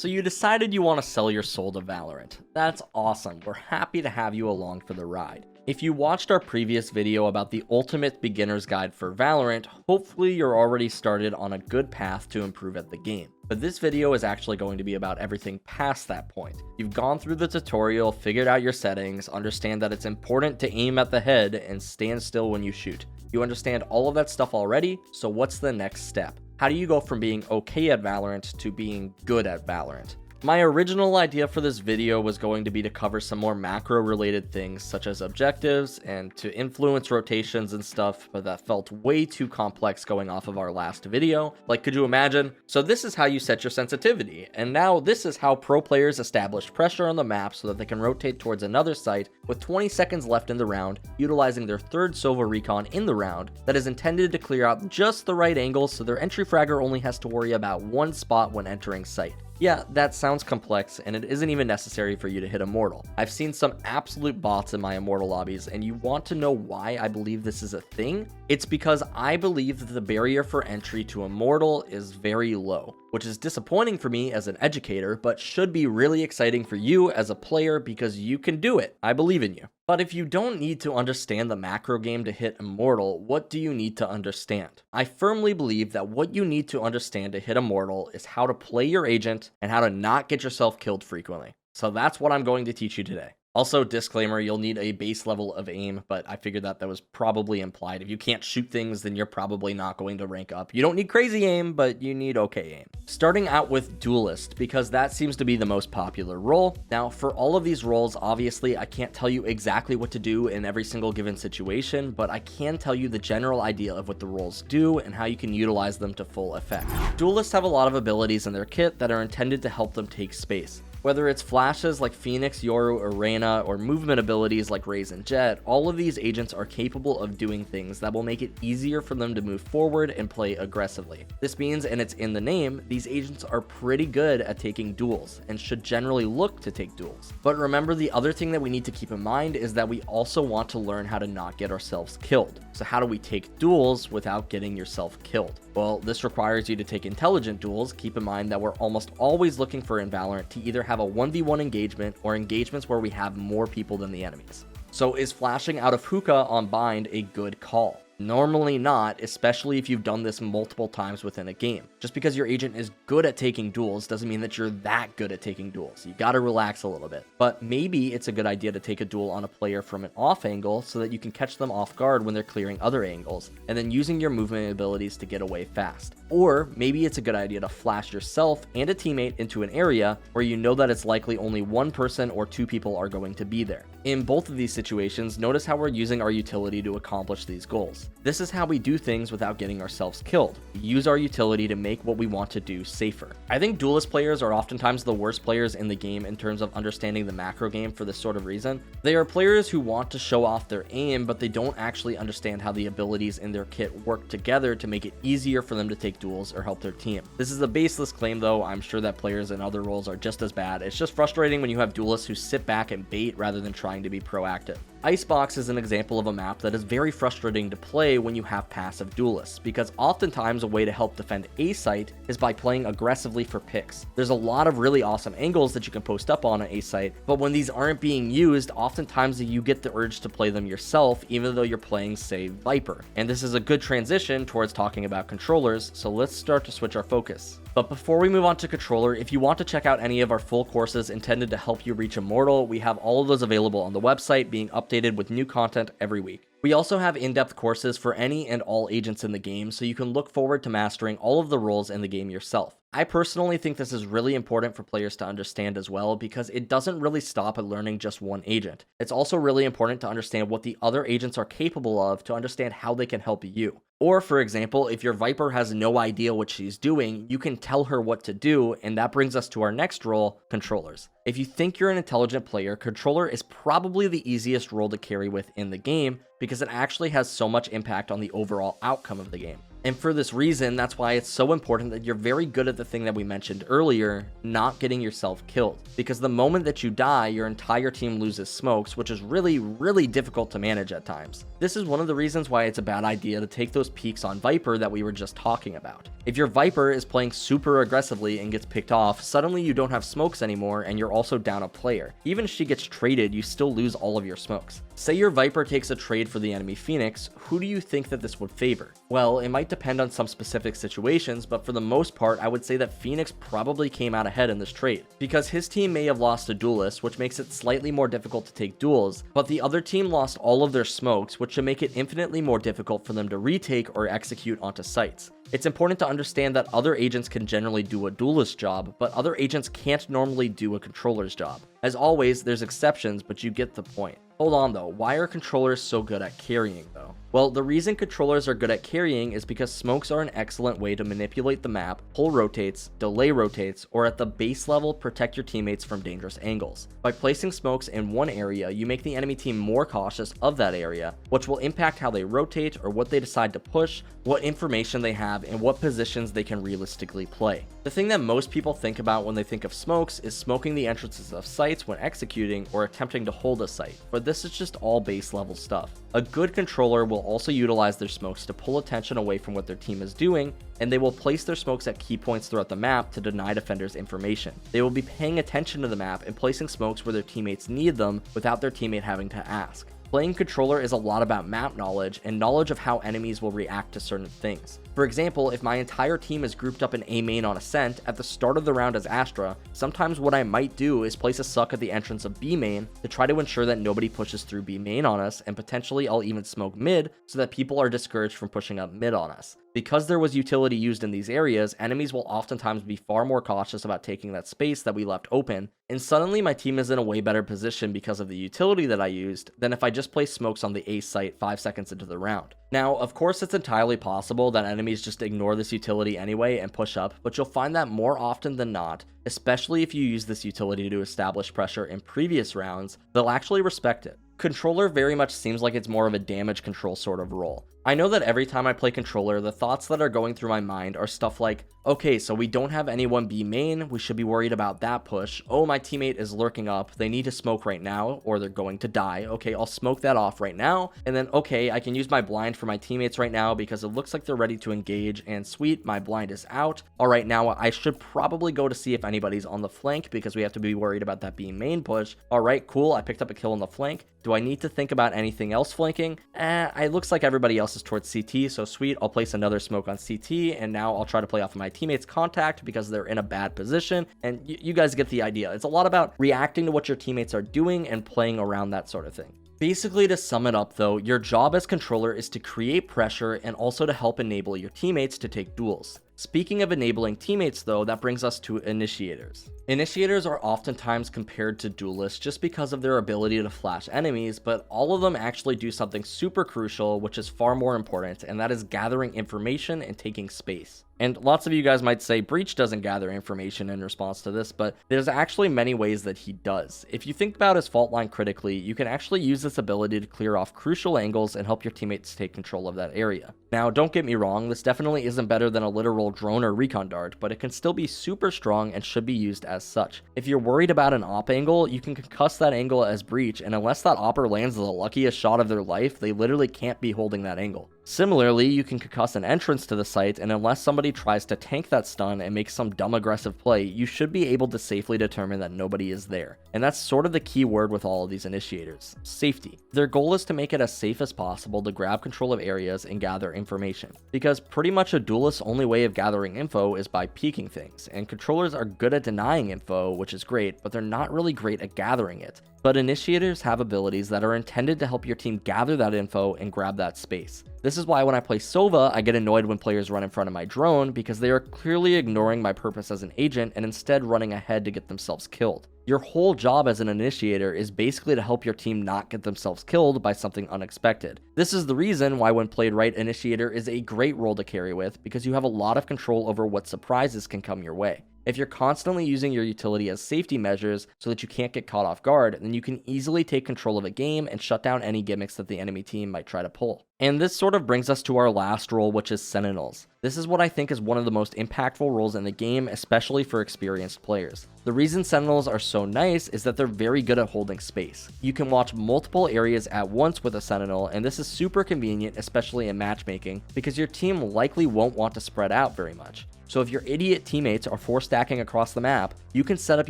So you decided you want to sell your soul to Valorant. That's awesome. We're happy to have you along for the ride. If you watched our previous video about the ultimate beginner's guide for Valorant, hopefully you're already started on a good path to improve at the game. But this video is actually going to be about everything past that point. You've gone through the tutorial, figured out your settings, understand that it's important to aim at the head and stand still when you shoot. You understand all of that stuff already, so what's the next step? How do you go from being okay at Valorant to being good at Valorant? My original idea for this video was going to be to cover some more macro related things such as objectives and to influence rotations and stuff, but that felt way too complex going off of our last video. Like, could you imagine? So this is how you set your sensitivity, and now this is how pro players establish pressure on the map so that they can rotate towards another site with 20 seconds left in the round, utilizing their third Sova recon in the round that is intended to clear out just the right angle so their entry fragger only has to worry about one spot when entering site. Yeah, that sounds complex, and it isn't even necessary for you to hit Immortal. I've seen some absolute bots in my Immortal lobbies, and you want to know why I believe this is a thing? It's because I believe that the barrier for entry to Immortal is very low, which is disappointing for me as an educator, but should be really exciting for you as a player because you can do it. I believe in you. But if you don't need to understand the macro game to hit Immortal, what do you need to understand? I firmly believe that what you need to understand to hit Immortal is how to play your agent and how to not get yourself killed frequently. So that's what I'm going to teach you today. Also, disclaimer, you'll need a base level of aim, but I figured that was probably implied. If you can't shoot things, then you're probably not going to rank up. You don't need crazy aim, but you need okay aim. Starting out with Duelist, because that seems to be the most popular role. Now, for all of these roles, obviously, I can't tell you exactly what to do in every single given situation, but I can tell you the general idea of what the roles do and how you can utilize them to full effect. Duelists have a lot of abilities in their kit that are intended to help them take space. Whether it's flashes like Phoenix, Yoru, or Reyna, or movement abilities like Raze and Jet, all of these agents are capable of doing things that will make it easier for them to move forward and play aggressively. This means, and it's in the name, these agents are pretty good at taking duels, and should generally look to take duels. But remember, the other thing that we need to keep in mind is that we also want to learn how to not get ourselves killed. So how do we take duels without getting yourself killed? Well, this requires you to take intelligent duels. Keep in mind that we're almost always looking for in Valorant to either have a 1v1 engagement or engagements where we have more people than the enemies. So is flashing out of hookah on bind a good call? Normally not, especially if you've done this multiple times within a game. Just because your agent is good at taking duels doesn't mean that you're that good at taking duels. You gotta relax a little bit. But maybe it's a good idea to take a duel on a player from an off angle so that you can catch them off guard when they're clearing other angles, and then using your movement abilities to get away fast. Or maybe it's a good idea to flash yourself and a teammate into an area where you know that it's likely only one person or two people are going to be there. In both of these situations, notice how we're using our utility to accomplish these goals. This is how we do things without getting ourselves killed. We use our utility to make what we want to do safer. I think duelist players are oftentimes the worst players in the game in terms of understanding the macro game for this sort of reason. They are players who want to show off their aim, but they don't actually understand how the abilities in their kit work together to make it easier for them to take duels or help their team. This is a baseless claim though. I'm sure that players in other roles are just as bad. It's just frustrating when you have duelists who sit back and bait rather than trying to be proactive. Icebox is an example of a map that is very frustrating to play when you have passive duelists, because oftentimes a way to help defend a site is by playing aggressively for picks. There's a lot of really awesome angles that you can post up on an A site, but when these aren't being used, oftentimes you get the urge to play them yourself, even though you're playing, say, Viper. And this is a good transition towards talking about controllers, so let's start to switch our focus. But before we move on to controller, if you want to check out any of our full courses intended to help you reach Immortal, we have all of those available on the website, being updated with new content every week. We also have in-depth courses for any and all agents in the game, so you can look forward to mastering all of the roles in the game yourself. I personally think this is really important for players to understand as well, because it doesn't really stop at learning just one agent. It's also really important to understand what the other agents are capable of to understand how they can help you. Or, for example, if your Viper has no idea what she's doing, you can tell her what to do, and that brings us to our next role, controllers. If you think you're an intelligent player, controller is probably the easiest role to carry with in the game, because it actually has so much impact on the overall outcome of the game. And for this reason, that's why it's so important that you're very good at the thing that we mentioned earlier, not getting yourself killed. Because the moment that you die, your entire team loses smokes, which is really difficult to manage at times. This is one of the reasons why it's a bad idea to take those peeks on Viper that we were just talking about. If your Viper is playing super aggressively and gets picked off, suddenly you don't have smokes anymore and you're also down a player. Even if she gets traded, you still lose all of your smokes. Say your Viper takes a trade for the enemy Phoenix, who do you think that this would favor? Well, it might depend on some specific situations, but for the most part, I would say that Phoenix probably came out ahead in this trade, because his team may have lost a duelist, which makes it slightly more difficult to take duels, but the other team lost all of their smokes, which should make it infinitely more difficult for them to retake or execute onto sites. It's important to understand that other agents can generally do a duelist job, but other agents can't normally do a controller's job. As always, there's exceptions, but you get the point. Hold on though, why are controllers so good at carrying though? Well, the reason controllers are good at carrying is because smokes are an excellent way to manipulate the map, pull rotates, delay rotates, or at the base level protect your teammates from dangerous angles. By placing smokes in one area, you make the enemy team more cautious of that area, which will impact how they rotate or what they decide to push, what information they have, and what positions they can realistically play. The thing that most people think about when they think of smokes is smoking the entrances of sites when executing or attempting to hold a site, but this is just all base level stuff. A good controller will also utilize their smokes to pull attention away from what their team is doing, and they will place their smokes at key points throughout the map to deny defenders information. They will be paying attention to the map and placing smokes where their teammates need them without their teammate having to ask. Playing controller is a lot about map knowledge and knowledge of how enemies will react to certain things. For example, if my entire team is grouped up in A main on Ascent at the start of the round as Astra, sometimes what I might do is place a suck at the entrance of B main to try to ensure that nobody pushes through B main on us, and potentially I'll even smoke mid so that people are discouraged from pushing up mid on us. Because there was utility used in these areas, enemies will oftentimes be far more cautious about taking that space that we left open, and suddenly my team is in a way better position because of the utility that I used than if I just placed smokes on the A site 5 seconds into the round. Now, of course, it's entirely possible that enemies just ignore this utility anyway and push up, but you'll find that more often than not, especially if you use this utility to establish pressure in previous rounds, they'll actually respect it. Controller very much seems like it's more of a damage control sort of role. I know that every time I play controller, the thoughts that are going through my mind are stuff like, okay, so we don't have anyone B main, we should be worried about that push. Oh, my teammate is lurking up, they need to smoke right now, or they're going to die. Okay, I'll smoke that off right now, and then okay, I can use my blind for my teammates right now because it looks like they're ready to engage, and sweet, my blind is out. Alright, now I should probably go to see if anybody's on the flank because we have to be worried about that B main push. Alright, cool, I picked up a kill on the flank. Do I need to think about anything else flanking? It looks like everybody else is towards CT, so sweet, I'll place another smoke on CT, and now I'll try to play off of my teammates' contact because they're in a bad position, and you guys get the idea. It's a lot about reacting to what your teammates are doing and playing around that sort of thing. Basically, to sum it up though, your job as controller is to create pressure and also to help enable your teammates to take duels. Speaking of enabling teammates though, that brings us to initiators. Initiators are oftentimes compared to duelists just because of their ability to flash enemies, but all of them actually do something super crucial, which is far more important, and that is gathering information and taking space. And lots of you guys might say Breach doesn't gather information in response to this, but there's actually many ways that he does. If you think about his fault line critically, you can actually use this ability to clear off crucial angles and help your teammates take control of that area. Now, don't get me wrong, this definitely isn't better than a literal drone or recon dart, but it can still be super strong and should be used as such. If you're worried about an op angle, you can concuss that angle as Breach, and unless that opper lands the luckiest shot of their life, they literally can't be holding that angle. Similarly, you can concuss an entrance to the site, and unless somebody tries to tank that stun and make some dumb aggressive play, you should be able to safely determine that nobody is there. And that's sort of the key word with all of these initiators: safety. Their goal is to make it as safe as possible to grab control of areas and gather information, because pretty much a duelist's only way of gathering info is by peeking things, and controllers are good at denying info, which is great, but they're not really great at gathering it. But initiators have abilities that are intended to help your team gather that info and grab that space. This is why when I play Sova, I get annoyed when players run in front of my drone, because they are clearly ignoring my purpose as an agent and instead running ahead to get themselves killed. Your whole job as an initiator is basically to help your team not get themselves killed by something unexpected. This is the reason why when played right, initiator is a great role to carry with, because you have a lot of control over what surprises can come your way. If you're constantly using your utility as safety measures so that you can't get caught off guard, then you can easily take control of a game and shut down any gimmicks that the enemy team might try to pull. And this sort of brings us to our last role, which is Sentinels. This is what I think is one of the most impactful roles in the game, especially for experienced players. The reason Sentinels are so nice is that they're very good at holding space. You can watch multiple areas at once with a Sentinel, and this is super convenient, especially in matchmaking, because your team likely won't want to spread out very much. So if your idiot teammates are 4-stacking across the map, you can set up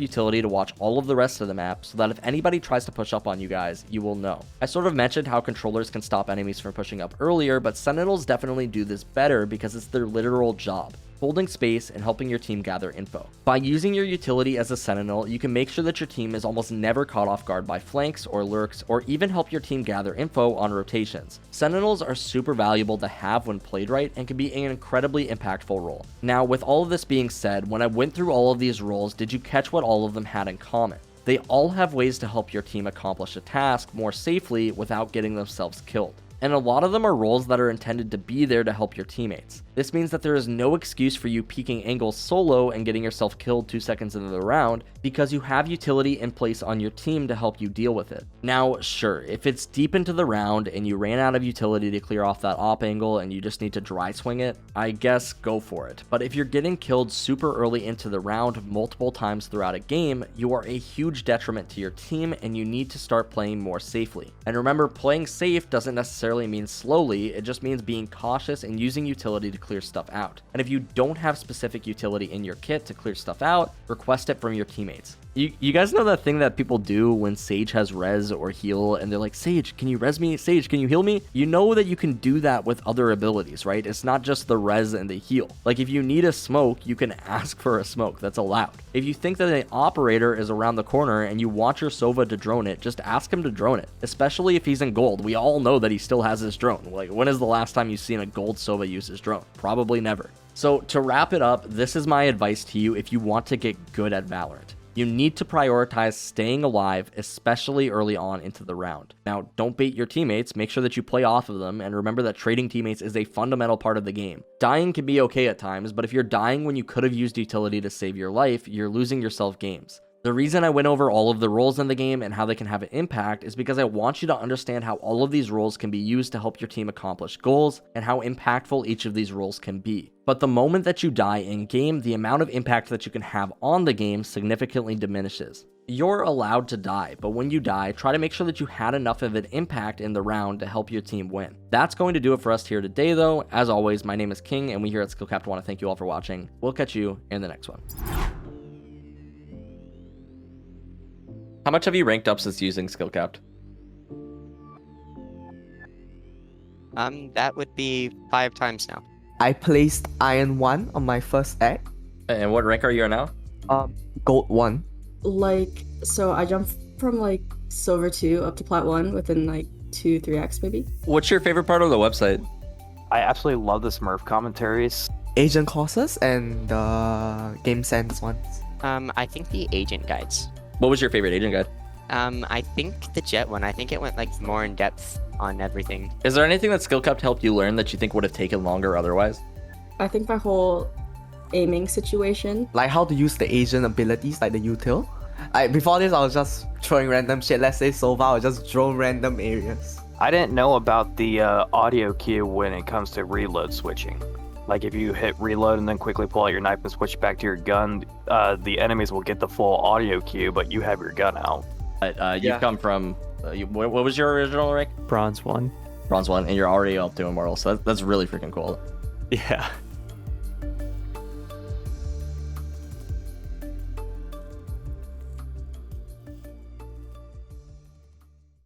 utility to watch all of the rest of the map so that if anybody tries to push up on you guys, you will know. I sort of mentioned how controllers can stop enemies from pushing up earlier, but Sentinels definitely do this better because it's their literal job, holding space and helping your team gather info. By using your utility as a Sentinel, you can make sure that your team is almost never caught off guard by flanks or lurks, or even help your team gather info on rotations. Sentinels are super valuable to have when played right and can be an incredibly impactful role. Now, with all of this being said, when I went through all of these roles, did you catch what all of them had in common? They all have ways to help your team accomplish a task more safely without getting themselves killed. And a lot of them are roles that are intended to be there to help your teammates. This means that there is no excuse for you peeking angles solo and getting yourself killed 2 seconds into the round, because you have utility in place on your team to help you deal with it. Now, sure, if it's deep into the round and you ran out of utility to clear off that op angle and you just need to dry swing it, I guess go for it. But if you're getting killed super early into the round multiple times throughout a game, you are a huge detriment to your team and you need to start playing more safely. And remember, playing safe doesn't necessarily mean slowly, it just means being cautious and using utility to clear stuff out. And if you don't have specific utility in your kit to clear stuff out, request it from your teammates. You guys know that thing that people do when Sage has res or heal and they're like, Sage, can you res me? Sage, can you heal me? You know that you can do that with other abilities, right? It's not just the res and the heal. Like if you need a smoke, you can ask for a smoke. That's allowed. If you think that an operator is around the corner and you want your Sova to drone it, just ask him to drone it, especially if he's in gold. We all know that he still has his drone. Like, when is the last time you've seen a gold Sova use his drone? Probably never. So to wrap it up, this is my advice to you if you want to get good at Valorant. You need to prioritize staying alive, especially early on into the round. Now, don't bait your teammates, make sure that you play off of them, and remember that trading teammates is a fundamental part of the game. Dying can be okay at times, but if you're dying when you could have used utility to save your life, you're losing yourself games. The reason I went over all of the roles in the game and how they can have an impact is because I want you to understand how all of these roles can be used to help your team accomplish goals and how impactful each of these roles can be. But the moment that you die in game, the amount of impact that you can have on the game significantly diminishes. You're allowed to die, but when you die, try to make sure that you had enough of an impact in the round to help your team win. That's going to do it for us here today though. As always, my name is King and we here at SkillCapped want to thank you all for watching. We'll catch you in the next one. How much have you ranked up since using SkillCapped? That would be 5 times now. I placed Iron 1 on my first act. And what rank are you at now? Gold 1. So I jumped from Silver 2 up to Plat 1 within 2-3x maybe. What's your favorite part of the website? I absolutely love the Smurf commentaries. Agent courses and the game sense ones. I think the agent guides. What was your favorite agent guide? I think the jet one. I think it went more in depth on everything. Is there anything that SkillCapped helped you learn that you think would have taken longer otherwise? I think my whole aiming situation. Like how to use the agent abilities, like the util. Before this, I was just throwing random shit. Let's say Sova, I would just drone random areas. I didn't know about the audio cue when it comes to reload switching. Like if you hit reload and then quickly pull out your knife and switch back to your gun, the enemies will get the full audio cue, but you have your gun out. You've come from, what was your original rank? Bronze 1. Bronze 1, and you're already up to Immortal, so that's really freaking cool. Yeah.